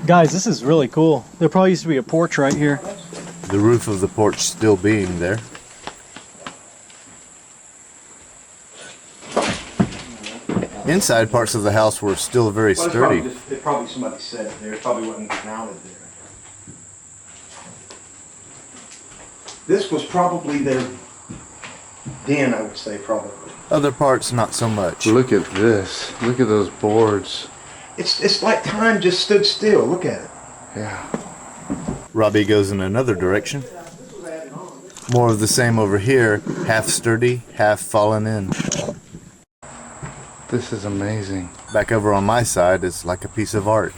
Guys, this is really cool. There probably used to be a porch right here. The roof of the porch still being there. Inside parts of the house were still very sturdy. Probably somebody set it there. It probably wasn't mounted there. This was probably their den, I would say, probably. Other parts, not so much. Look at this. Look at those boards. It's like time just stood still. Look at it. Yeah. Robbie goes in another direction. More of the same over here, half sturdy, half fallen in. This is amazing. Back over on my side is like a piece of art.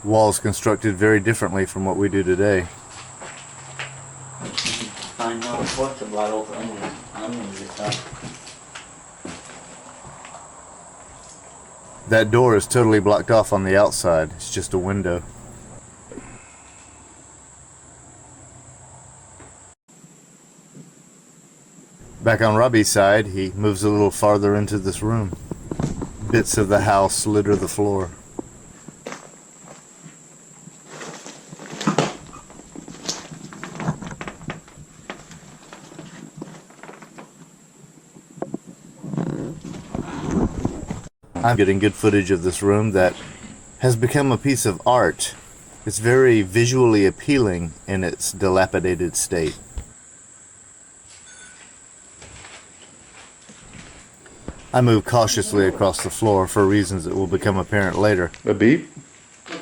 Walls constructed very differently from what we do today. That door is totally blocked off on the outside. It's just a window. Back on Robbie's side, he moves a little farther into this room. Bits of the house litter the floor. I'm getting good footage of this room that has become a piece of art. It's very visually appealing in its dilapidated state. I move cautiously across the floor for reasons that will become apparent later. A beep? Did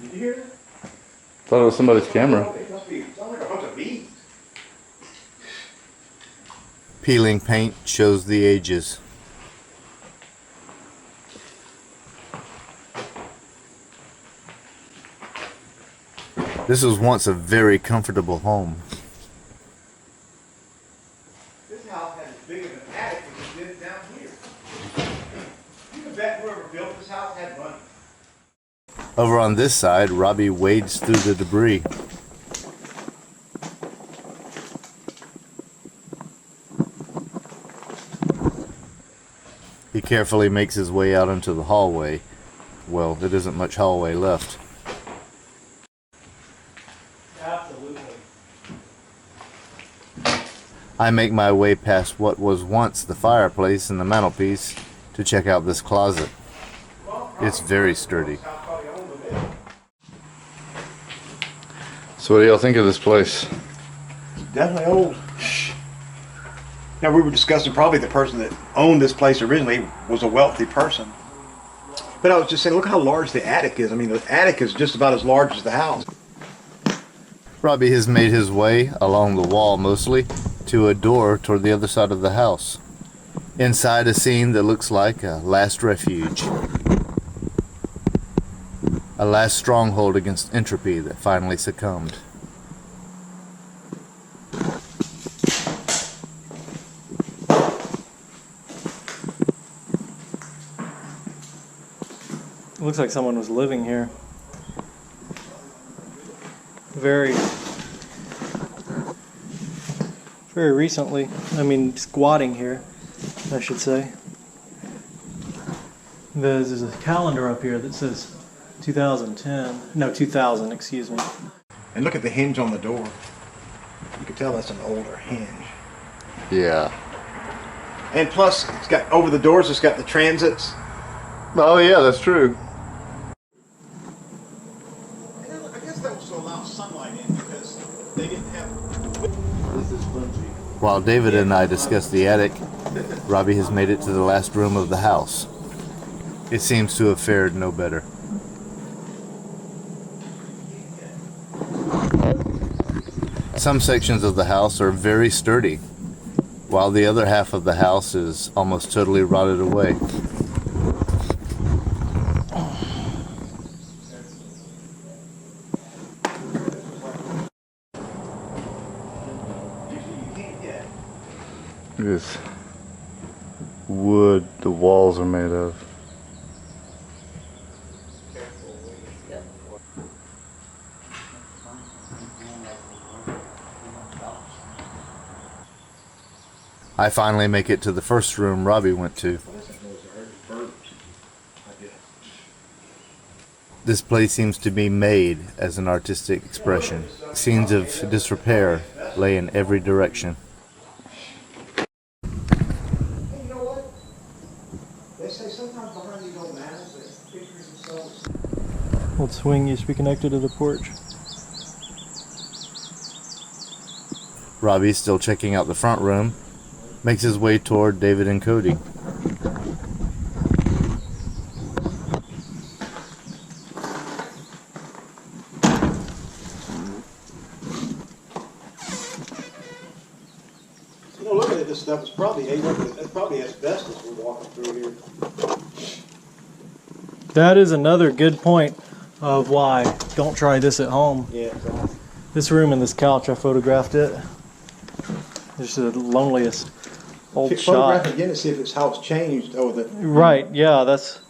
you hear it? Thought it was somebody's camera. It must be. It sounds like a bunch of bees. Peeling paint shows the ages. This was once a very comfortable home. This house had as big of an attic as it did down here. You can bet whoever built this house had money. Over on this side, Robbie wades through the debris. He carefully makes his way out into the hallway. Well, there isn't much hallway left. I make my way past what was once the fireplace and the mantelpiece to check out this closet. It's very sturdy. So what do y'all think of this place? Definitely old. Now we were discussing probably the person that owned this place originally was a wealthy person. But I was just saying, look how large the attic is. I mean, the attic is just about as large as the house. Robbie has made his way, along the wall mostly, to a door toward the other side of the house. Inside a scene that looks like a last refuge. A last stronghold against entropy that finally succumbed. It looks like someone was living here. Very recently. I mean, squatting here, I should say. There's a calendar up here that says 2010. No, 2000, excuse me. And look at the hinge on the door. You can tell that's an older hinge. Yeah. And plus, it's got over the doors, it's got the transits. Oh yeah, that's true. I guess that was to allow sunlight in because they didn't have... While David and I discuss the attic, Robbie has made it to the last room of the house. It seems to have fared no better. Some sections of the house are very sturdy, while the other half of the house is almost totally rotted away. Look at this wood the walls are made of. I finally make it to the first room Robbie went to. This place seems to be made as an artistic expression. Scenes of disrepair lay in every direction. You know what? They say sometimes behind you don't matter, but pictures themselves. Old swing used to be connected to the porch. Robbie's still checking out the front room, makes his way toward David and Cody. You know, looking at this stuff, it's probably asbestos we're walking through here. That is another good point of why don't try this at home. Yeah. This room and this couch, I photographed it. It's the loneliest old Photograph shot. again to see if it's how it's changed over the. Right, yeah, that's.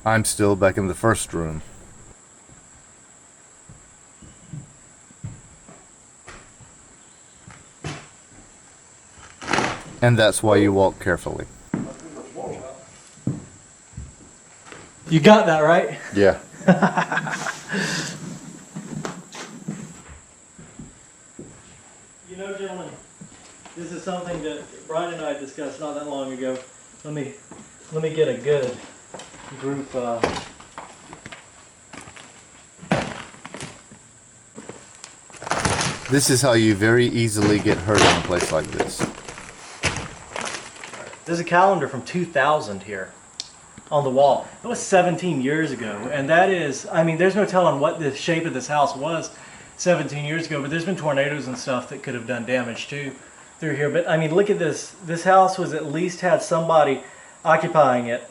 I'm still back in the first room. And that's why you walk carefully. You got that right? Yeah. You know, gentlemen, this is something that Brian and I discussed not that long ago. Let me get a good group. This is how you very easily get hurt in a place like this. There's a calendar from 2000 here on the wall. It was 17 years ago, and that is, I mean, there's no telling what the shape of this house was 17 years ago, but there's been tornadoes and stuff that could have done damage too through here. But I mean, look at this. This house was at least had somebody occupying it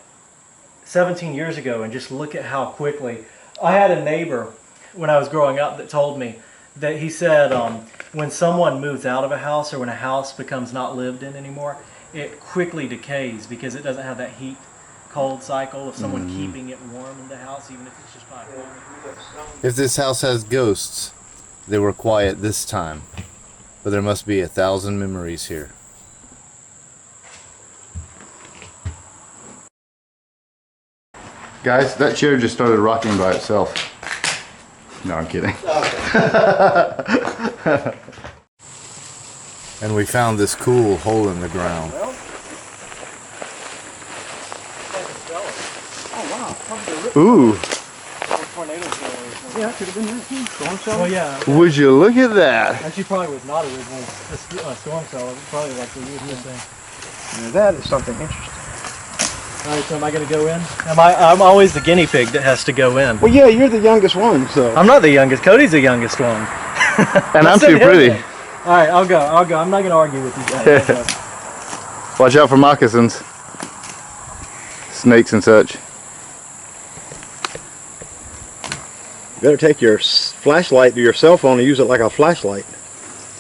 17 years ago, and just look at how quickly. I had a neighbor when I was growing up that told me that he said when someone moves out of a house or when a house becomes not lived in anymore, it quickly decays because it doesn't have that heat cold cycle of someone keeping it warm in the house, even if it's just by home. If this house has ghosts, they were quiet this time, but there must be 1,000 memories here. Guys, that chair just started rocking by itself. No, I'm kidding. And we found this cool hole in the ground. Ooh, Yeah, could have been that too. Storm cellar. Well, yeah. would you look at that? Actually, probably was not originally a storm cellar. Probably like the weird thing. Now that is something interesting. All right, so am I going to go in? I'm always the guinea pig that has to go in. Well, yeah, you're the youngest one, so. I'm not the youngest. Cody's the youngest one. And I'm too pretty. All right, I'll go. I'm not going to argue with you guys. Watch out for moccasins, snakes and such. You better take your flashlight to your cell phone and use it like a flashlight.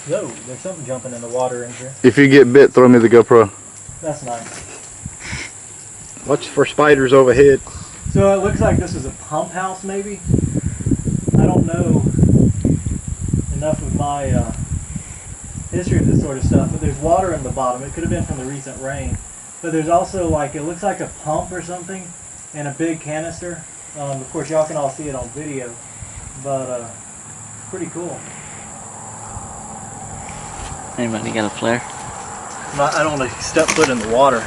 Yo, there's something jumping in the water in here. If you get bit, throw me the GoPro. That's nice. Watch for spiders overhead. So it looks like this is a pump house, maybe. I don't know enough of my history of this sort of stuff, but there's water in the bottom. It could have been from the recent rain. But there's also like, it looks like a pump or something and a big canister. Of course, y'all can all see it on video, but pretty cool. Anybody got a flare? I don't want to step foot in the water.